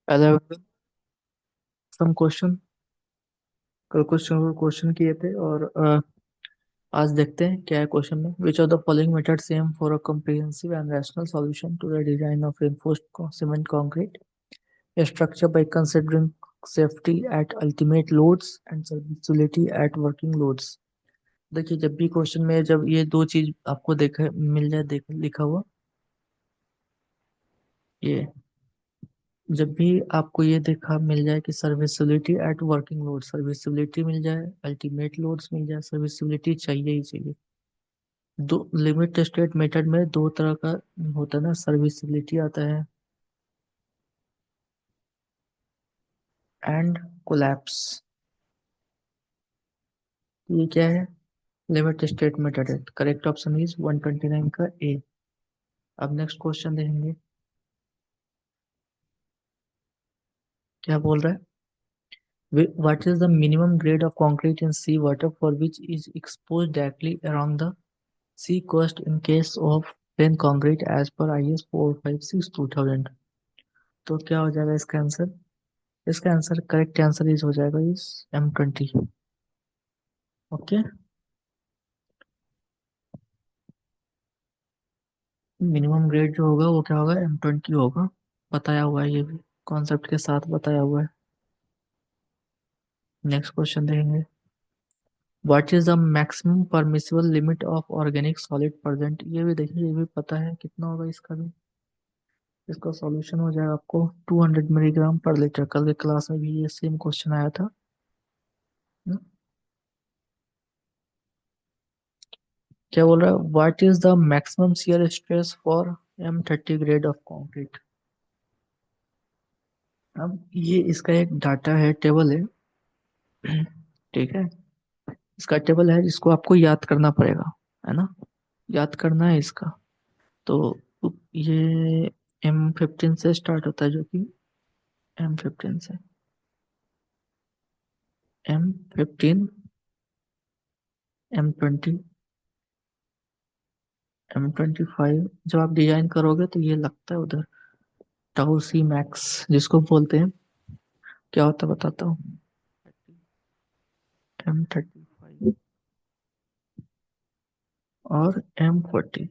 Hello. Some question. कल question किए थे और आज देखते हैं क्या है क्वेश्चन में। Which of the following method same for a comprehensive and rational solution to the design of reinforced cement concrete structure by considering safety at ultimate loads and serviceability at working loads। देखिए, जब भी question में जब ये दो चीज आपको देखा मिल जाए, देख लिखा हुआ ये, जब भी आपको ये देखा मिल जाए कि serviceability at working load, serviceability मिल जाए, अल्टीमेट लोड्स मिल जाए, सर्विसिबिलिटी चाहिए ही चाहिए। दो लिमिट स्टेट मेथड में दो तरह का होता है ना, सर्विसिबिलिटी आता है एंड कोलैप्स। ये क्या है? लिमिट स्टेट मेथड है। करेक्ट ऑप्शन इज 129 का ए। अब नेक्स्ट क्वेश्चन देखेंगे क्या बोल रहा है। What is the minimum grade of concrete in sea water for which is exposed directly around the sea coast in case of plain concrete as per IS 456/2000? तो क्या हो जाएगा इसका आंसर? इसका आंसर, करेक्ट आंसर इज हो जाएगा इस M20। Okay. Minimum grade जो होगा वो क्या होगा? M20 होगा। बताया हुआ है, ये भी कॉन्सेप्ट के साथ बताया हुआ है। नेक्स्ट क्वेश्चन देखेंगे। What is the maximum permissible limit of organic solid present? ये भी देखिए, ये भी पता है कितना होगा इसका भी। इसका सॉल्यूशन हो जाएगा आपको 200 मिलीग्राम पर लीटर। कल के क्लास में भी ये सेम क्वेश्चन आया था। हम्म, क्या बोल रहा है? What is the maximum shear stress for M30 grade of concrete? अब ये इसका एक डाटा है, टेबल है। ठीक है। इसका टेबल है जिसको आपको याद करना पड़ेगा, है ना? याद करना है इसका। तो ये M15 से स्टार्ट होता है, जो कि M15 से M15, M20, M25। जब आप डिजाइन करोगे तो ये लगता है उधर टाउ सी मैक्स जिसको बोलते हैं। क्या होता है बताता हूँ। M35 और M40।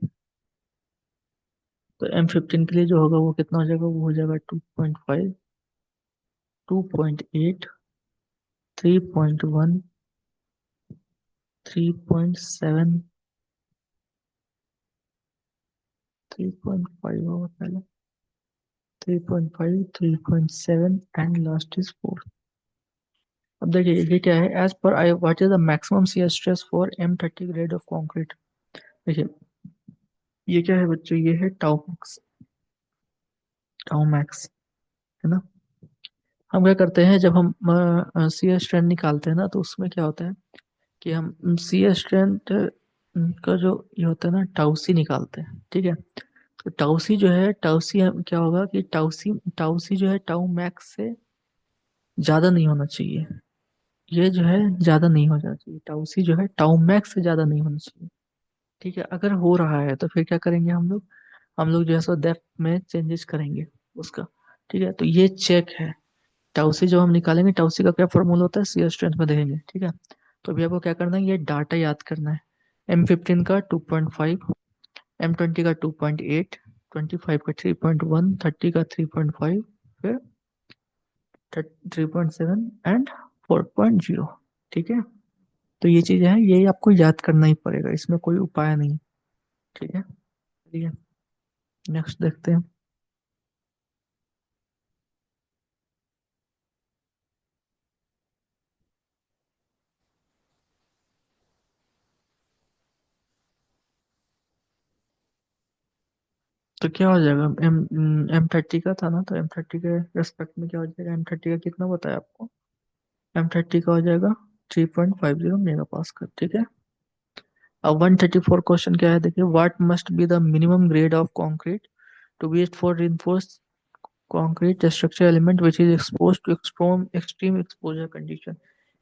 तो M15 के लिए जो होगा वो कितना हो जाएगा? वो हो जाएगा 2.5, 2.8, 3.1, 3.7, 3.5 होगा पहले, 3.5, 3.7 एंड लास्ट इज 4। अब देखिए ये क्या है। As per I what is the maximum shear stress for M30 grade of concrete? देखिए ये क्या है बच्चों? ये है टाउ मैक्स। टाउ मैक्स, है ना? हम क्या करते हैं जब हम सी स्ट्रेंथ निकालते हैं ना, तो उसमें क्या होता है कि हम सी स्ट्रेंथ का जो ये होता है ना, टाउसी निकालते हैं। ठीक है। तो टाउसी जो है, टाउसी क्या होगा कि टाउसी टाउसी जो है टाउ मैक्स से ज्यादा नहीं होना चाहिए। ये जो है ज्यादा नहीं हो जाना चाहिए। टाउसी जो है टाउ मैक्स से ज्यादा नहीं होना चाहिए। ठीक है। अगर हो रहा है तो फिर क्या करेंगे हम लोग? हम लोग जो है सो डेप्थ में चेंजेस करेंगे उसका। ठीक है। तो ये चेक है। टाउसी जब हम निकालेंगे, टाउसी का क्या फॉर्मूला होता है सीयर स्ट्रेंथ में देखेंगे। ठीक है। तो अभी आपको क्या करना है, ये डाटा याद करना है। M15 का 2.5, M20 का 2.8, 25 का 3.1, 30 का 3.5, फिर 3.7 एंड 4.0। ठीक है। तो ये चीजें हैं, ये आपको याद करना ही पड़ेगा, इसमें कोई उपाय नहीं। ठीक है। ठीक है। नेक्स्ट देखते हैं। तो क्या हो जाएगा? M30 का था ना, तो M30 के रेस्पेक्ट में क्या हो जाएगा? M30 का कितना बताया आपको? M30 का हो जाएगा 3.50 मेगा पास्कल। ठीक है। अब 134 क्वेश्चन क्या है, देखिए। What must be the minimum grade of concrete to be used for reinforced concrete structure element which is exposed to extreme exposure condition?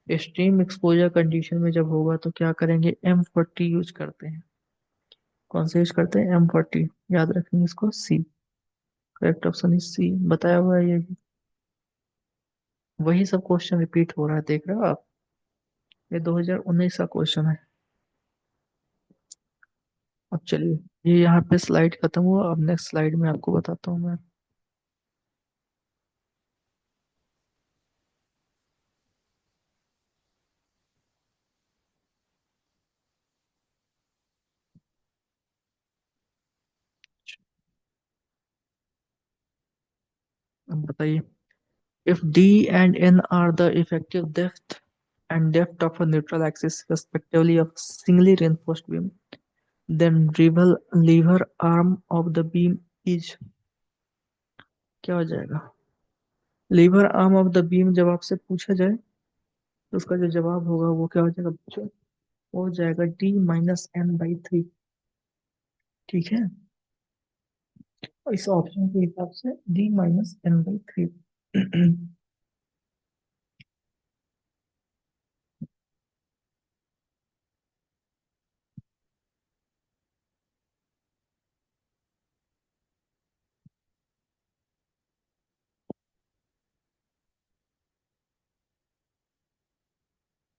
Extreme exposure condition में जब होगा तो क्या करेंगे? M40 यूज करते हैं। कौन सा यूज करते हैं? M40। याद रखेंगे इसको, सी। करेक्ट ऑप्शन इज सी, बताया हुआ है ये भी। वही सब क्वेश्चन रिपीट हो रहा है, देख रहे हो आप? ये 2019 का क्वेश्चन है। अब चलिए, ये यहाँ पे स्लाइड खत्म हुआ, अब नेक्स्ट स्लाइड में आपको बताता हूँ मैं। अब बताइए, if D and N are the effective depth and depth of a neutral axis respectively of singly reinforced beam, then lever arm of the beam is, क्या हो जाएगा? Lever arm of the beam जब आपसे पूछा जाए तो उसका जो जवाब होगा वो क्या हो जाएगा बच्चों? वो हो जाएगा D-N/3। ठीक है, और इस ऑप्शन के हिसाब से D-N/3।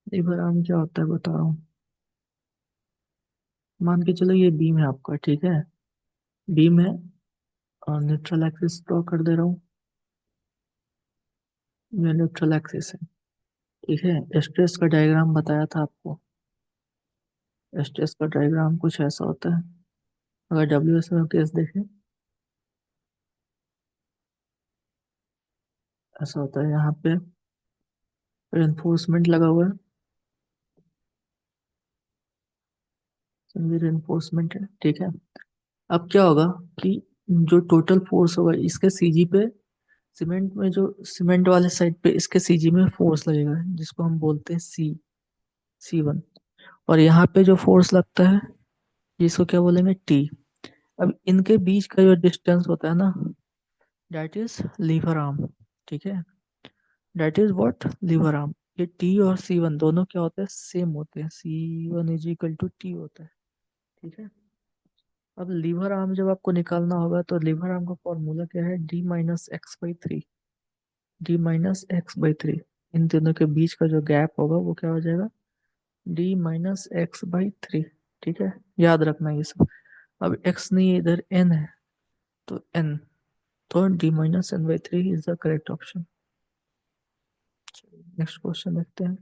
लीवर आर्म क्या होता है बता रहा हूँ। मान के चलो ये बीम है आपका, ठीक है, बीम है, और न्यूट्रल एक्सिस ड्रॉ कर दे रहा हूँ। ये न्यूट्रल एक्सिस है, ठीक है। स्ट्रेस का डायग्राम बताया था आपको, स्ट्रेस का डायग्राम कुछ ऐसा होता है। अगर डब्ल्यू एस में केस देखें, ऐसा होता है, यहाँ पे रेनफोर्समेंट लगा हुआ है, रेनफोर्समेंट है, ठीक है। अब क्या होगा कि जो टोटल फोर्स होगा इसके सीजी पे, सीमेंट में जो सीमेंट वाले साइड पे इसके सीजी में फोर्स लगेगा जिसको हम बोलते हैं C1। और यहाँ पे जो फोर्स लगता है जिसको क्या बोलेंगे T। अब इनके बीच का जो डिस्टेंस होता है ना, दैट इज लीवर आर्म, ठीक है। That is what, lever arm. ये T और C1 दोनों क्या होते हैं, सेम होते हैं, C1 = T होता है, ठीक है। अब लीवर आर्म जब आपको निकालना होगा तो लीवर आर्म का फॉर्मूला क्या है, D-X/3। D-X/3, इन दोनों के बीच का जो गैप होगा वो क्या हो जाएगा, D-X/3, ठीक है। याद रखना ये सब। अब x नहीं है, इधर n है, तो n, तो D-N/3 is the correct option. Next question देखते हैं।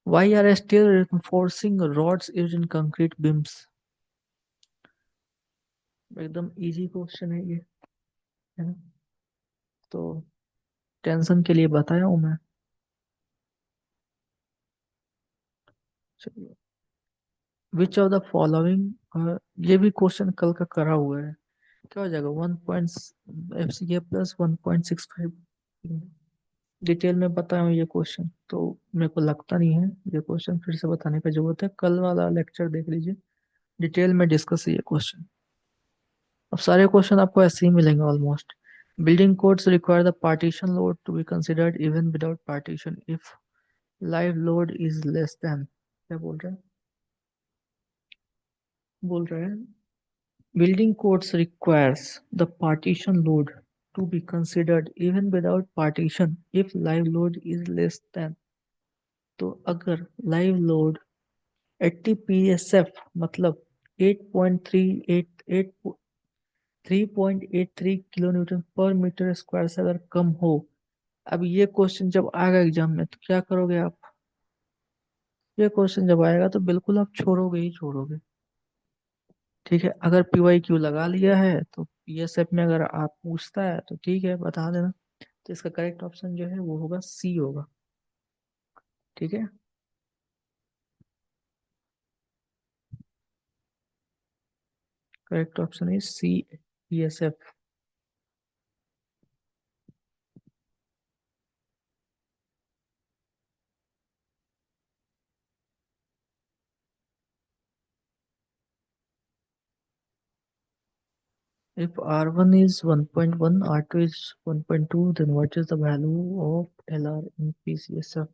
Why are steel reinforcing rods used in concrete beams? एकदम इजी क्वेश्चन है ये, है ना? तो टेंशन के लिए बताया हूँ मैं। चलिए, विच ऑफ द फॉलोइंग, ये भी क्वेश्चन कल का करा हुआ है। क्या हो जाएगा, 1.FCK+1.65। डिटेल में बताया हूँ ये क्वेश्चन, तो मेरे को लगता नहीं है ये क्वेश्चन फिर से बताने की जरूरत है, कल वाला लेक्चर देख लीजिए, डिटेल में डिस्कस है ये क्वेश्चन। अब सारे क्वेश्चन आपको ऐसे ही मिलेंगे almost. Building codes require the partition load to be considered even without partition if live load is less than, क्या बोल रहे हैं, बोल रहे हैं building codes requires the partition load to be considered even without partition if live load is less than। तो अगर live load 80 psf मतलब 3.83 किलो न्यूटन पर मीटर स्क्वायर से अगर कम हो। अब ये क्वेश्चन जब आएगा एग्जाम में तो क्या करोगे आप? ये क्वेश्चन जब आएगा तो बिल्कुल आप छोड़ोगे ही छोड़ोगे, ठीक है। अगर PYQ लगा लिया है तो PSF में अगर आप पूछता है तो ठीक है बता देना। तो इसका करेक्ट ऑप्शन जो है वो होगा C होगा, ठीक है। Correct option is C, PSF। If R1 is 1.1, R2 is 1.2, then what is the value of LR in PCSF?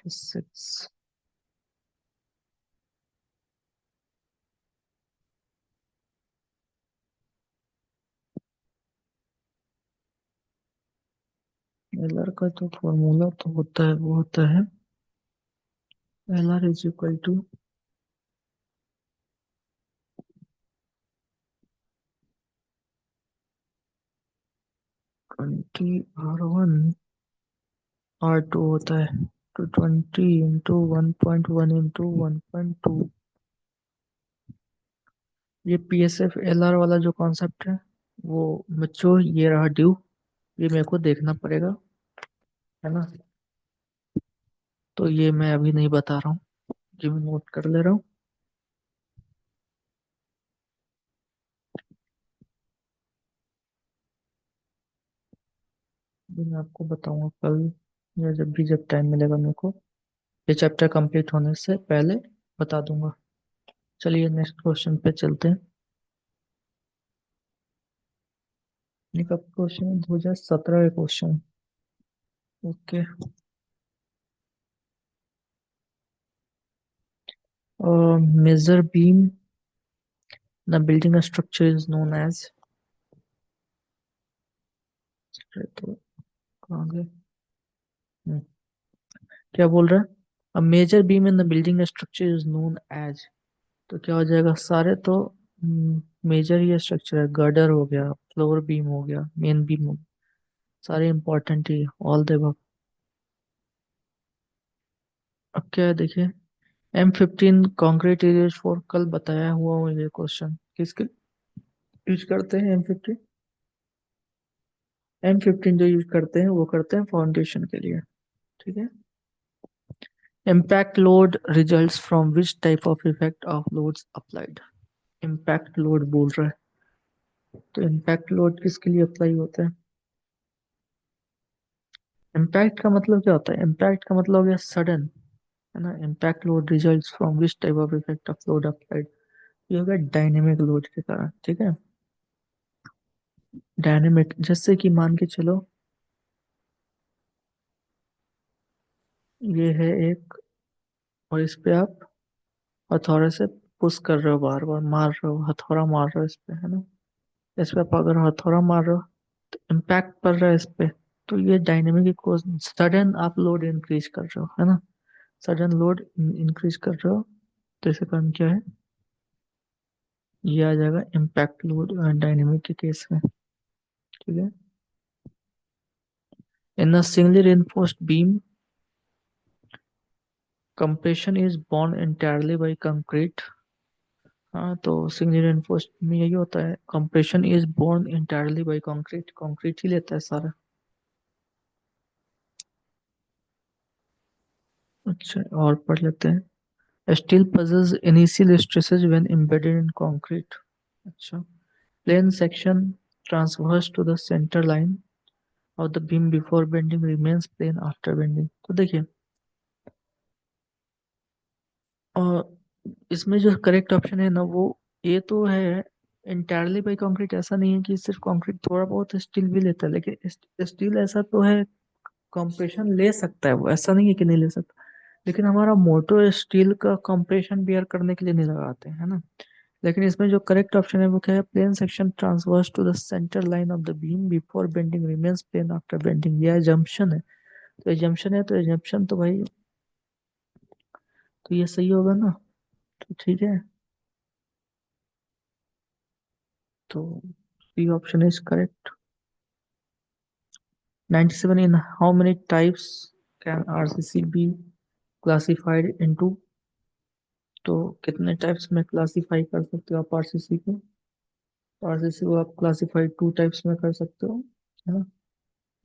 6. LR का जो फॉर्मूला तो होता है वो होता है LR is equal to 20 R1 R2 होता है तो 20 × 1.1 × 1.2। ये PSF LR वाला जो कॉन्सेप्ट है वो बच्चों ये रहा ड्यू, ये मेरे को देखना पड़ेगा, है ना। तो ये मैं अभी नहीं बता रहा हूँ, ये मैं नोट कर ले रहा हूँ। ये मैं आपको बताऊंगा कल या जब भी जब टाइम मिलेगा मेरे को, ये चैप्टर कंप्लीट होने से पहले बता दूंगा। चलिए नेक्स्ट क्वेश्चन पे चलते हैं। ये कब क्वेश्चन है? 2017 का question. Okay. Major beam the building structure is known as, तो कहाँ गए? हम्म, क्या बोल रहा है? A major beam in the building structure is known as, तो क्या हो जाएगा? सारे तो मेजर ही स्ट्रक्चर है, गर्डर हो गया, फ्लोर बीम हो गया, मेन बीम हो गया, सारे important he, all the above. अब क्या है देखिए, M15 कॉन्क्रीट यूज फॉर, कल बताया हुआ मुझे क्वेश्चन, किसके यूज करते हैं M15? M15 जो यूज करते हैं वो करते हैं फाउंडेशन के लिए, ठीक है। Impact load results from which type of effect of loads applied, impact load बोल रहा है, तो इम्पैक्ट लोड किसके लिए अप्लाई होता है? इम्पैक्ट का मतलब क्या होता है? इम्पैक्ट का मतलब हो गया सडन, है ना। Impact load results from which type of effect of load applied, ये हो गया डायनेमिक लोड के कारण, ठीक है। डायनेमिक जैसे कि मान के चलो ये है एक, और इस पे आप हथौड़े से पुश कर रहे हो, बार बार मार रहे हो, हथौड़ा मार रहे हो इस पे, है ना। इस पे आप अगर हथौड़ा मार रहे हो तो इम्पैक्ट पड़ रहा है इस पे, तो ये डायनेमिक को सडन आप लोड इंक्रीज कर रहे हो, है ना। सडन लोड इंक्रीज कर रहे हो, तो इसका कारण क्या है? ये आ जाएगा इम्पैक्ट लोड डायनेमिक के केस में, ठीक है। इन अ singly reinforced beam compression is borne entirely by concrete, हाँ तो सिंगली reinforced में यही होता है, compression is borne entirely by concrete, concrete ही लेता है सारा। अच्छा और पढ़ लेते हैं, steel possesses initial stresses when embedded in concrete, अच्छा। Plane section transverse to the center line of the beam before bending remains plane after bending, तो देखिए और इसमें जो करेक्ट ऑप्शन है ना वो ये तो है, इंटायरली बाई कंक्रीट, ऐसा नहीं है कि सिर्फ कंक्रीट, थोड़ा बहुत स्टील भी लेता है, लेकिन स्टील ऐसा तो है कंप्रेशन ले सकता है, वो ऐसा नहीं है कि नहीं ले सकता, लेकिन हमारा मोटो स्टील का कंप्रेशन बियर करने के लिए नहीं लगाते हैं, है ना। लेकिन इसमें जो करेक्ट ऑप्शन है वो क्या है? Plane section transverse to the centre line of the beam before bending remains plane after bending, यह एजम्पशन है, तो एजम्पशन है तो एजम्पशन तो भाई, तो ये सही होगा ना, तो ठीक है, तो C option is correct. 97, in how many types can RCC be classified into, तो कितने टाइप्स में क्लासीफाई कर सकते हो आप आरसीसी को? आरसीसी को आप क्लासीफाई 2 टाइप्स में कर सकते हो, है ना।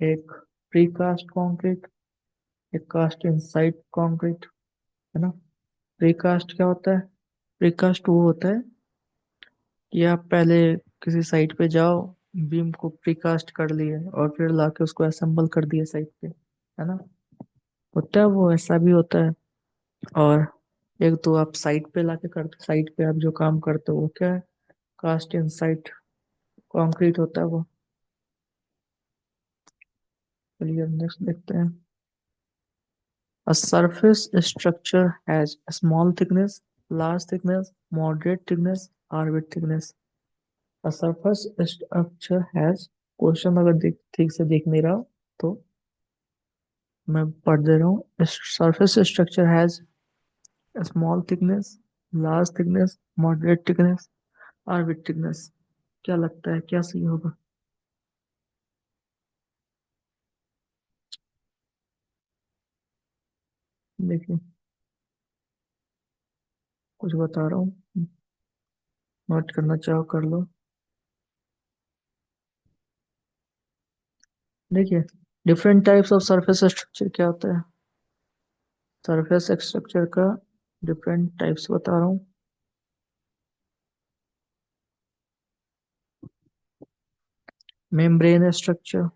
एक प्री कास्ट कंक्रीट, एक कास्ट इनसाइड कंक्रीट, है ना। प्री कास्ट क्या होता है? प्री कास्ट वो होता है कि आप पहले किसी साइट पे जाओ, बीम को प्रीकास्ट कर लिए और फिर लाके उसको असेंबल कर दिए साइट पे, है ना। होता है वो, ऐसा भी होता है। और एक तो आप साइट पे लाके करते, साइट पे आप जो काम करते हो वो क्या है? कास्ट इन साइट कंक्रीट होता है वो। चलिए नेक्स्ट देखते हैं। A surface structure has a small thickness, large thickness, moderate thickness, or with thickness. A surface structure has, question अगर ठीक से देख नहीं रहा हो तो मैं पढ़ दे रहा हूँ। Surface structure has small thickness, large thickness, moderate thickness, और विद थिकनेस। क्या लगता है क्या सही होगा? देखिए, कुछ बता रहा हूँ, नोट करना चाहो कर लो। देखिए, different types of surface structure क्या होता है? सरफेस स्ट्रक्चर का डिफरेंट टाइप्स बता रहा हूँ। Membrane structure,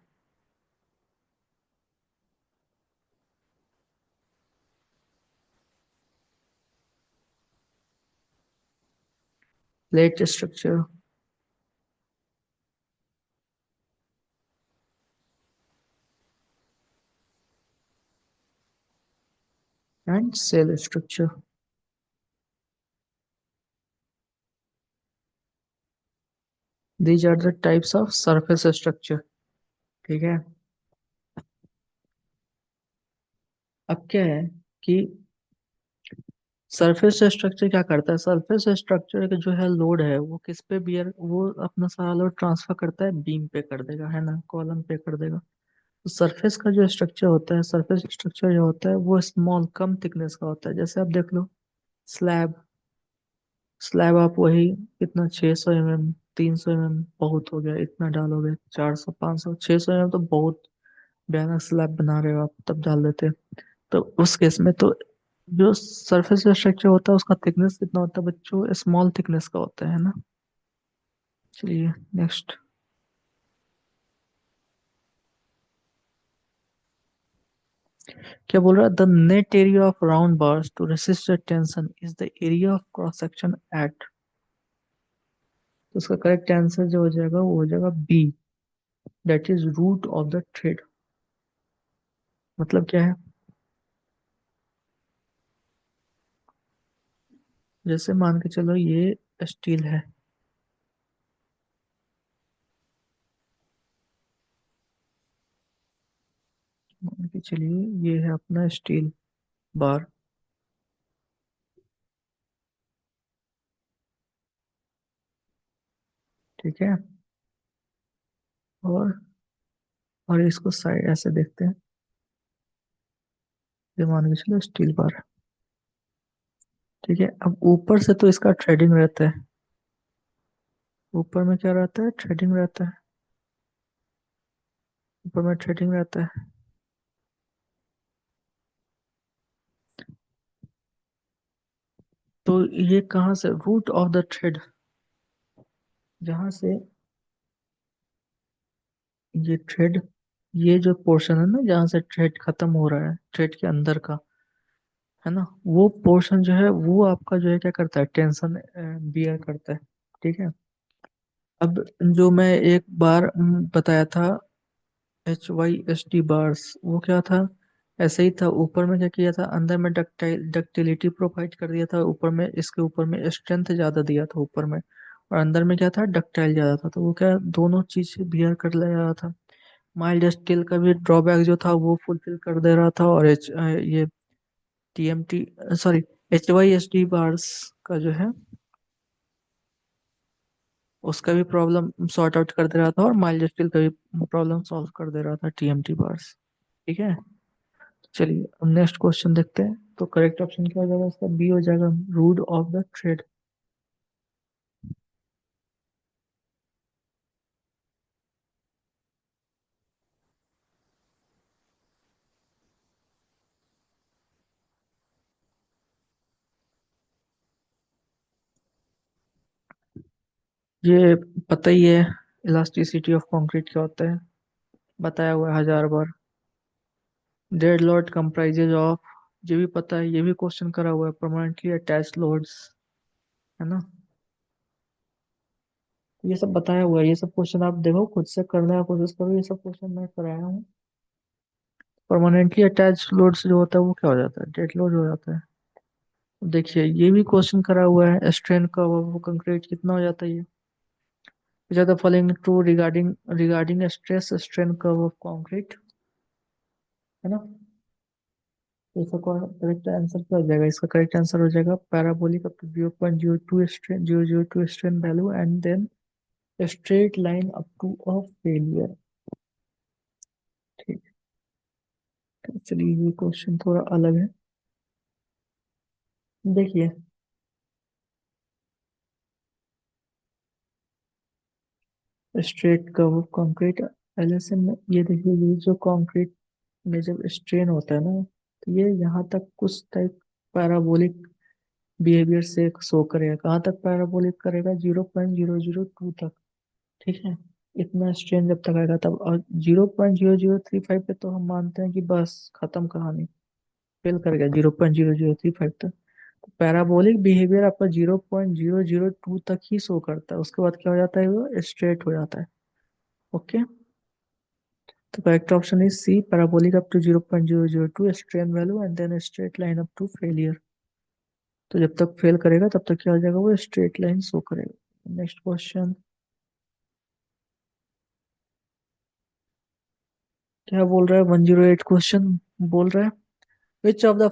plate structure, and shell structure. These are the types of surface structure. ठीक है। अब क्या है कि सरफेस स्ट्रक्चर क्या करता है? सरफेस स्ट्रक्चर का जो है लोड है वो किस पे बियर, वो अपना सारा लोड ट्रांसफर करता है बीम पे कर देगा, है ना, कॉलम पे कर देगा। तो सरफेस का जो स्ट्रक्चर होता है, सरफेस स्ट्रक्चर जो होता है वो स्मॉल कम थिकनेस का होता है। जैसे आप देख लो, स्लैब, स्लैब आप वही कितना 600 mm, 300 mm बहुत हो गया, इतना डालोगे 400 500 600 mm तो बहुत भयानक स्लैब बना रहे हो आप, तब डाल देते। तो उस केस में तो जो सरफेस स्ट्रक्चर होता है उसका थिकनेस कितना होता है बच्चों? स्मॉल थिकनेस का होता है ना। चलिए नेक्स्ट। क्या बोल रहा है? The net area of round bars to resist the tension is the area of cross section at. तो उसका करेक्ट आंसर जो हो जाएगा वो हो जाएगा B, that is root of the thread. मतलब क्या है? जैसे मान के चलो ये स्टील है, मान के चलिए ये है अपना स्टील बार। ठीक है। और इसको साइड ऐसे देखते हैं, ये मान के चलो स्टील बार है। ठीक है। अब ऊपर से तो इसका थ्रेडिंग रहता है, ऊपर में क्या रहता है? थ्रेडिंग रहता है, ऊपर में थ्रेडिंग रहता है। तो ये कहाँ से रूट ऑफ द थ्रेड, जहां से ये थ्रेड, ये जो पोर्शन है ना जहाँ से थ्रेड खत्म हो रहा है, थ्रेड के अंदर का, है ना, वो पोर्शन जो है वो आपका जो है क्या करता है? टेंशन बियर करता है। ठीक है। अब जो मैं एक बार बताया था, HYSD बार्स, वो क्या था? ऐसे ही था, ऊपर में क्या किया था, अंदर में डक्टिलिटी प्रोवाइड कर दिया था, ऊपर में इसके ऊपर में स्ट्रेंथ ज्यादा दिया था ऊपर में, और अंदर में क्या था? डक्टाइल ज्यादा था। तो वो क्या दोनों चीज बियर कर ले रहा था। माइल्ड स्टील का भी ड्रॉबैक जो था वो फुलफिल कर दे रहा था, और ये TMT, सॉरी, HYSD बार्स का जो है उसका भी प्रॉब्लम सॉर्ट आउट कर दे रहा था, और माइल्ड स्टील का भी प्रॉब्लम सॉल्व कर दे रहा था TMT बार्स। ठीक है। चलिए अब नेक्स्ट क्वेश्चन देखते हैं। तो करेक्ट ऑप्शन क्या हो जाएगा इसका? बी हो जाएगा, रूट ऑफ द थ्रेड। ये पता ही है, इलास्टिसिटी ऑफ कंक्रीट क्या होता है, बताया हुआ है 1000 बार। डेड लोड कंप्राइजेज ऑफ, ये भी पता है, ये भी क्वेश्चन करा हुआ है, परमानेंटली अटैच्ड लोड्स, है ना। ये सब बताया हुआ है, ये सब क्वेश्चन आप देखो खुद से करने का कोशिश करो, ये सब क्वेश्चन मैं कराया हूँ। परमानेंटली अटैच्ड लोड्स जो होता है वो क्या हो जाता है? डेड लोड हो जाता है। देखिए ये भी क्वेश्चन करा हुआ है, स्ट्रेन का वो कंक्रीट कितना हो जाता है ये? Which are the following true regarding stress strain curve of concrete, है ना। तो इसका करेक्ट आंसर क्या हो जाएगा? इसका करेक्ट आंसर हो जाएगा parabolic up to 0.02 strain 002 strain value and then straight line up to a failure. ठीक है, चलिए ये क्वेश्चन थोड़ा अलग है। देखिए, स्ट्रेट कर्व कंक्रीट एलएसएम में ये देखिए, ये जो कंक्रीट में जब स्ट्रेन होता है ना, तो ये यहाँ तक कुछ टाइप पैराबोलिक बिहेवियर से शो करेगा। कहाँ तक पैराबोलिक करेगा? 0.002 तक। ठीक है, इतना स्ट्रेन जब तक आएगा तब। और 0.0035 पे तो हम मानते हैं कि बस खत्म कहानी, फेल कर गया 0.0035 तक। तो पैराबोलिक बिहेवियर आपका 0.002 तक ही शो करता है, उसके बाद क्या हो जाता है? वो स्ट्रेट हो जाता है। ओके, तो correct option is C, parabolic up to 0.002 strain value and then straight line up to failure. तो जब तक फेल करेगा तब तक क्या हो जाएगा? वो स्ट्रेट लाइन शो करेगा। नेक्स्ट क्वेश्चन क्या बोल रहा है? 108 क्वेश्चन बोल रहा है, विच of the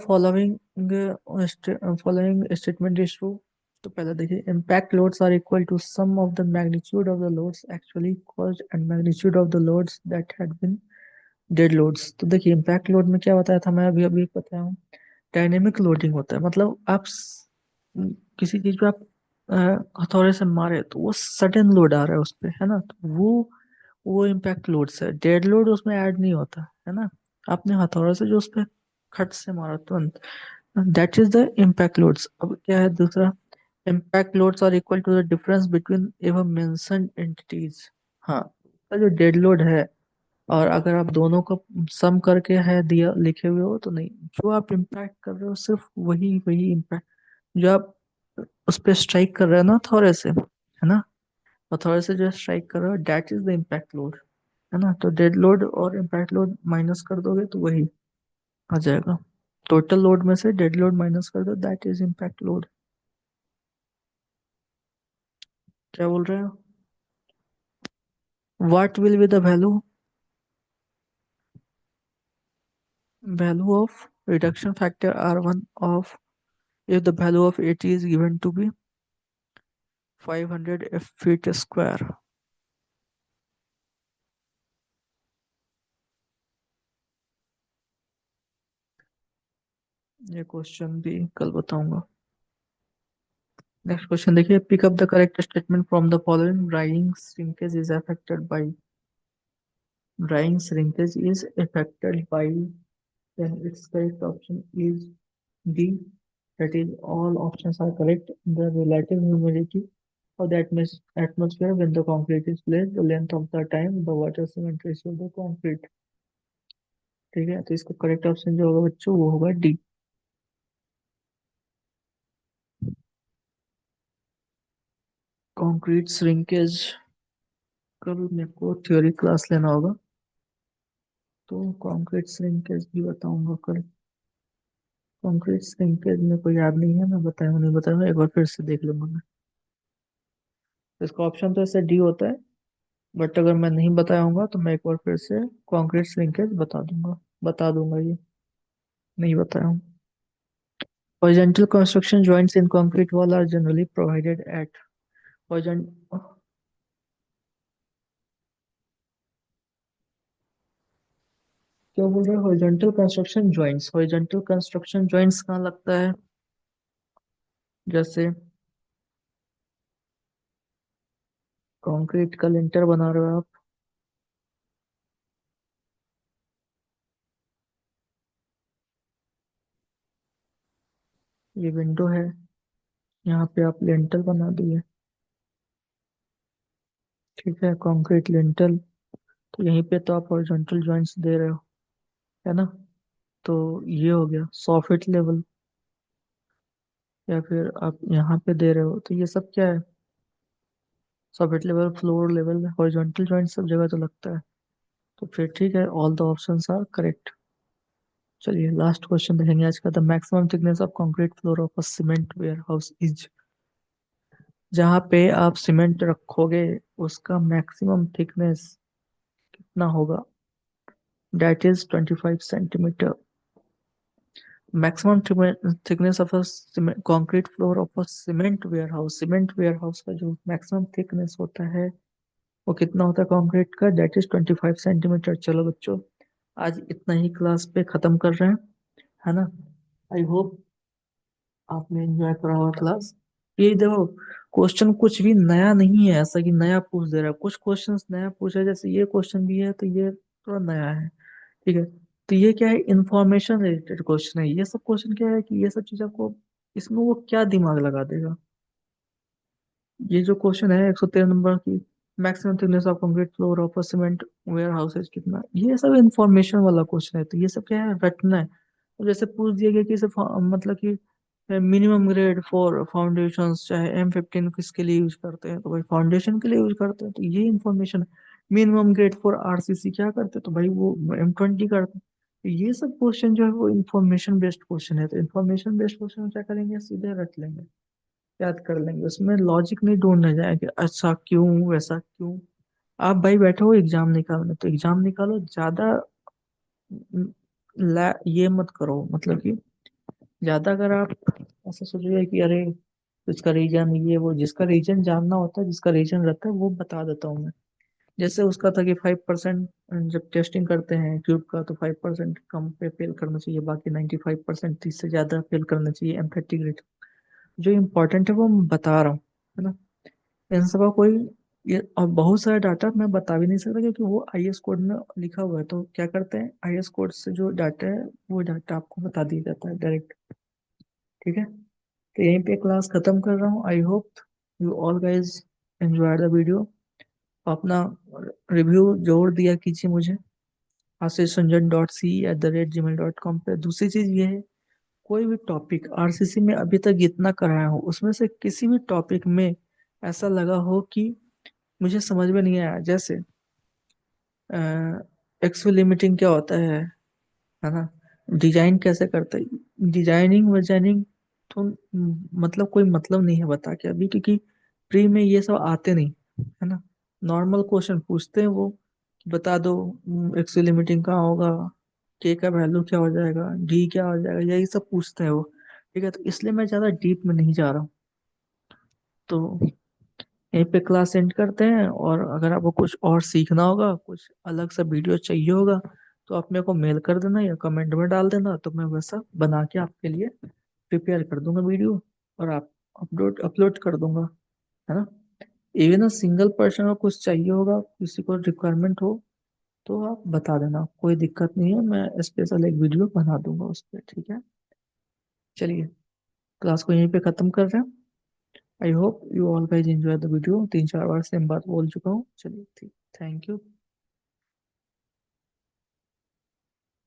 following statement is true? तो पहले देखिए, impact loads are equal to sum of the magnitude of the loads actually caused and magnitude of the loads that had been dead loads। तो देखिए, impact load में क्या बताया था मैं अभी अभी बताया हूँ, डायनेमिक लोडिंग होता है। मतलब आप किसी चीज पे आप हथौड़े से मारे तो वो सडन लोड आ रहा है उस पे, है ना, तो वो इम्पैक्ट लोड से, डेड लोड उसमें ऐड नहीं होता है ना। आपने हथौड़े से जो उस पे खट से मारा तुरंत, that is the impact loads. अब क्या है दूसरा? Impact loads are equal to the difference between एवं मेंशन्ड एंटिटीज। हाँ, तो जो डेड लोड है, और अगर आप दोनों को सम करके है दिया लिखे हुए हो तो नहीं, जो आप इम्पैक्ट कर रहे हो सिर्फ वही वही इम्पैक्ट, जो आप उस पे स्ट्राइक कर रहे हो ना थोड़े से, है ना, और थोड़े से जो स्ट्राइक कर रहे हो that is the impact load, है ना। तो डेड लोड और इम्पैक्ट लोड माइनस कर दोगे तो वही आ जाएगा। टोटल लोड में से डेड लोड माइनस कर दो, दैट इज इम्पैक्ट लोड। क्या बोल रहे हो? What will be the value of reduction factor R1 of if the value of AT is given to be 500 feet square? ये क्वेश्चन भी कल बताऊंगा। नेक्स्ट क्वेश्चन देखिए, pick up the correct statement from the following, drying shrinkage is affected by, drying shrinkage is affected by, then its correct option is D, that is all options are correct. The relative humidity of the atmosphere when the concrete is placed, the length of the time, the water cement ratio of the concrete। ठीक है, तो इसका correct option जो होगा बच्चों वो होगा D. Concrete shrinkage कल मेरे को थ्योरी क्लास लेना होगा, तो कंक्रीट श्रिंकेज भी बताऊंगा कल। कंक्रीट श्रिंकेज में कोई याद नहीं है, मैं बताया नहीं बताया, एक बार फिर से देख लूंगा मैं। तो इसका ऑप्शन तो ऐसे डी होता है, बट अगर मैं नहीं बताया होगा तो मैं एक बार फिर से कंक्रीट श्रिंकेज बता दूंगा ये, नहीं बताया हूँ। Horizontal construction joints in concrete wall are generally provided at horizontal, क्या बोल रहे हैं? Horizontal construction joints, horizontal construction joints कहाँ लगता है? जैसे कंक्रीट का लिंटर बना रहे हो आप, ये विंडो है, यहाँ पे आप लिंटर बना दिए, ठीक है, कंक्रीट लिंटर। तो यहीं पे तो आप हॉरिजॉन्टल जॉइंट्स दे रहे हो, है ना। तो ये हो गया सॉफिट लेवल, या फिर आप यहाँ पे दे रहे हो, तो ये सब क्या है? Soffit level, floor level, horizontal joint सब जगह तो लगता है। तो फिर ठीक है, all the options are correct. चलिए लास्ट क्वेश्चन देखेंगे आज का, the maximum thickness of concrete floor of a cement warehouse is. जहाँ पे आप सीमेंट रखोगे उसका मैक्सिमम थिकनेस कितना होगा? That is 25 centimetre. Maximum thickness of a concrete floor of a cement warehouse. Cement warehouse का जो maximum thickness होता है वो कितना होता है कंक्रीट का? That is 25 centimetre. चलो बच्चों, आज इतना ही क्लास पे खत्म कर रहे हैं, है ना? आई होप आपने एंजॉय करा होगा क्लास। ये देखो, क्वेश्चन कुछ भी नया नहीं है, ऐसा कि नया पूछ दे रहा है। कुछ क्वेश्चंस नया पूछा है, जैसे ये क्वेश्चन भी है तो ये थोड़ा नया है, ठीक है? तो ये क्या है, इंफॉर्मेशन रिलेटेड क्वेश्चन है। ये सब क्वेश्चन क्या है कि ये सब चीज आपको, इसमें वो क्या दिमाग लगा देगा। ये जो क्वेश्चन है 113 नंबर की, maximum thickness of concrete floor of cement warehouses कितना, ये सब इंफॉर्मेशन वाला क्वेश्चन है। तो ये सब क्या है, रटना है। तो जैसे पूछ दिया गया कि इसे मतलब कि मिनिमम ग्रेड फॉर फाउंडेशंस चाहे M15 किसके लिए यूज करते हैं, तो भाई फाउंडेशन के लिए यूज करते हैं, तो ये इंफॉर्मेशन है। मिनिमम ग्रेड फॉर RCC क्या करते हैं, तो भाई वो M20 करते हैं। तो ये सब क्वेश्चन जो है वो इंफॉर्मेशन बेस्ड क्वेश्चन है। तो इंफॉर्मेशन बेस्ड क्वेश्चन क्या करेंगे, सीधे रट लेंगे, याद कर लेंगे। उसमें लॉजिक नहीं ढूंढने जाएंगे, अच्छा क्यों, वैसा क्यों। आप भाई बैठे हो एग्जाम निकालने, तो एग्जाम निकालो, ज्यादा ये मत करो, मतलब कि ज्यादा अगर आप ऐसा सोचोगे कि अरे इसका रीजन ये वो, जिसका रीजन जानना होता है, जिसका रीजन रहता है, वो बता देता हूँ मैं। जैसे उसका था कि 5%, जब टेस्टिंग करते हैं क्यूब का तो 5% कम पे फेल करना चाहिए, बाकी 95% 30 से ज्यादा फेल करना चाहिए M30 ग्रेड। जो इम्पोर्टेंट है वो मैं बता रहा हूँ, है ना? इन सब का कोई, ये और बहुत सारा डाटा मैं बता भी नहीं सकता क्योंकि वो IS कोड में लिखा हुआ है। तो क्या करते हैं, IS कोड से जो डाटा है वो डाटा आपको बता दिया जाता है डायरेक्ट, ठीक है? तो यहीं पे क्लास खत्म कर रहा हूँ। I hope you all guys enjoy the video. अपना रिव्यू जरूर दिया कीजिए मुझे ashish.sanjan.c@gmail.com पे। दूसरी चीज ये है, कोई भी टॉपिक RCC में अभी तक जितना कराया हो उसमें से किसी भी टॉपिक में ऐसा लगा हो कि मुझे समझ में नहीं आया, जैसे एक्सवी लिमिटिंग क्या होता है ना? डिजाइन कैसे करते हैं, डिजाइनिंग वजाइनिंग, तो मतलब कोई मतलब नहीं है बता के अभी, क्योंकि प्री में ये सब आते नहीं, है ना? नॉर्मल क्वेश्चन पूछते हैं वो कि बता दो एक्सवी लिमिटिंग कहाँ होगा, के का वैल्यू क्या हो जाएगा, डी क्या हो जाएगा, यही सब पूछते हैं वो, ठीक है? तो इसलिए मैं ज्यादा डीप में नहीं जा रहा हूँ। तो यहीं पे क्लास एंड करते हैं, और अगर आपको कुछ और सीखना होगा, कुछ अलग सा वीडियो चाहिए होगा, तो आप मेरे को मेल कर देना या कमेंट में डाल देना, तो मैं वैसा बना के आपके लिए प्रिपेयर कर दूंगा वीडियो, और आप अपलोड अपलोड कर दूंगा, है ना? इवन अ सिंगल पर्सन को कुछ चाहिए होगा, किसी को रिक्वायरमेंट हो, तो आप बता देना, कोई दिक्कत नहीं है, मैं स्पेशल एक वीडियो बना दूंगा उस पर, ठीक है? चलिए, क्लास को यहीं पे खत्म कर रहे हैं। I hope you all guys enjoy the video. 3-4 bar same बात बोल चुका हूँ, चलिए ठीक, थैंक यू।